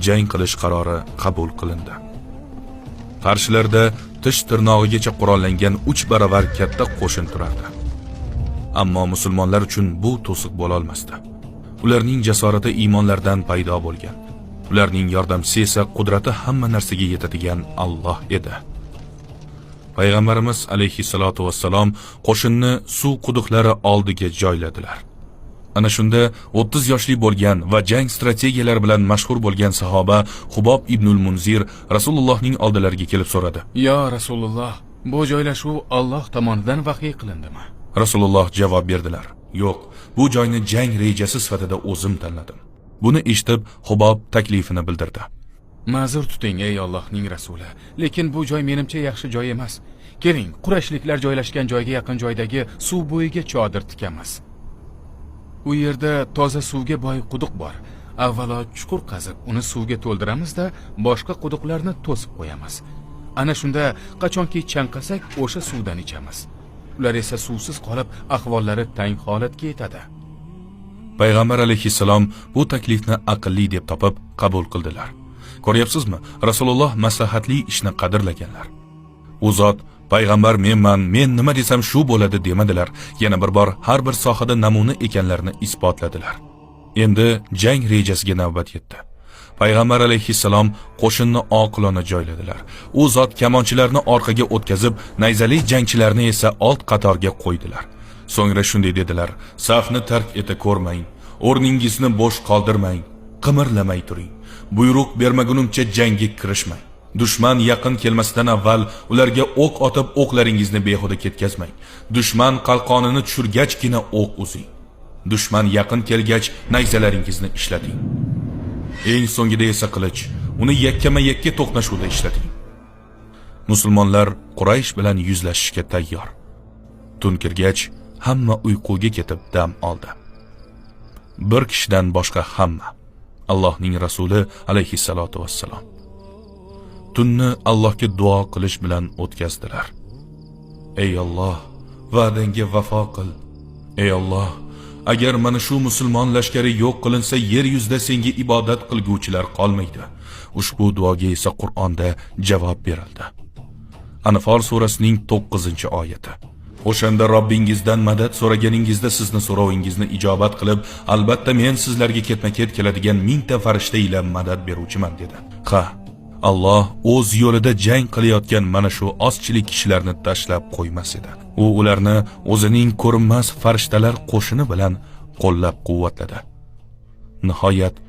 jang qilish qarori qabul qilindi. Qarshilarda tish tirnog'igacha qurollangan 3 baravar katta qo'shin turardi. Ammo musulmonlar uchun bu to'siq bo'la olmasdi. Ularning jasorati iymonlardan paydo bo'lgan. Ularning yordamchisi esa qudrati hamma narsaga yetadigan Alloh edi. Payg'ambarimiz alayhissalatu vassalom qo'shinni suv quduqlari oldiga joyladilar. Ana shunda 30 yoshli bo'lgan va jang strategiyalari bilan mashhur bo'lgan sahoba Hubob ibnul Munzir Rasulullohning oldilariga kelib so'radi. "Ya Rasululloh, bu joylashuv Alloh tomonidan vahiy qilindimi?" Rasululloh javob berdilar: "Yo'q, bu joyni jang rejasi sifatida o'zim tanladim." Buni eshitib, Hubob taklifini bildirdi. "Ma'zur tuting ey Allohning rasuli, lekin bu joy menimcha yaxshi joy emas. Keling, Qurayshliklar joylashgan joyga yaqin joydagi suv bo'yiga chodir tikamiz. U yerda toza suvga boy quduq bor. Avvalo chuqur qazib, uni suvga to'ldiramiz-da, boshqa quduqlarni to'sib qo'yamiz. Ana shunda qachonki chanqasak, o'sha suvdan ichamiz. Ular esa suvsiz qolib, ahvollari tang holatga yetadi." Payg'ambar alayhissalom bu taklifni aqlli deb topib qabul qildilar. Ko'ryapsizmi? Rasululloh maslahatli ishni qadrlaganlar. U zot payg'ambar men nima desam shu bo'ladi demadilar. Yana bir bor har bir sohada namuna ekanlarini isbotladilar. Endi jang rejasiga navbat yetdi. Payg'ambar alayhissalom qo'shinni oqilona joyladilar. U zot kamonchilarni orqaga o'tkazib, nayzali jangchilarni esa old qatorga qo'ydilar. So'ngra shunday dedilar: "Safni tark eta ko'rmang, o'rningizni bo'sh qoldirmang, qimirlamay turing. Buyruq bermagunimcha jangga kirishmang. Dushman yaqin kelmasidan avval ularga o'q otib, o'qlaringizni behuda ketkazmang. Dushman qalqonini tushirgachgina o'q uzing. Dushman yaqin kelgach, nayzalaringizni ishlating. Eng so'ngida esa qilich, uni yakkama-yakka to'qnashuvda ishlating." Musulmonlar Quraysh bilan yuzlashishga tayyor. Tun kirgach, hamma uyquga ketib dam oldi. Bir kishidan boshqa hamma, Allohning rasuli alayhissalatu vassalom, tunni Allohga duo qilish bilan o'tkazdilar. "Ey Alloh, va'dangga vafo qil. Ey Alloh, agar mana shu musulmon lashkari yo'q qilinsa, yer yuzida senga ibodat qilguvchilar qolmaydi." Ushbu duoga esa Qur'onda javob berildi. Anfal surasining 9-oyati. O'shanda Robbingizdan madad so'raganingizda sizni so'rovingizni ijobat qilib, albatta men sizlarga ketma-ket keladigan 1000 ta farishta ila madad beruvchiman dedi. Ha, Alloh o'z yo'lida jang qilayotgan mana shu ozchilik kishilarni tashlab qo'ymas edi. U ularni o'zining ko'rinmas farishtalar qo'shini bilan qo'llab-quvvatladi. Nihoyat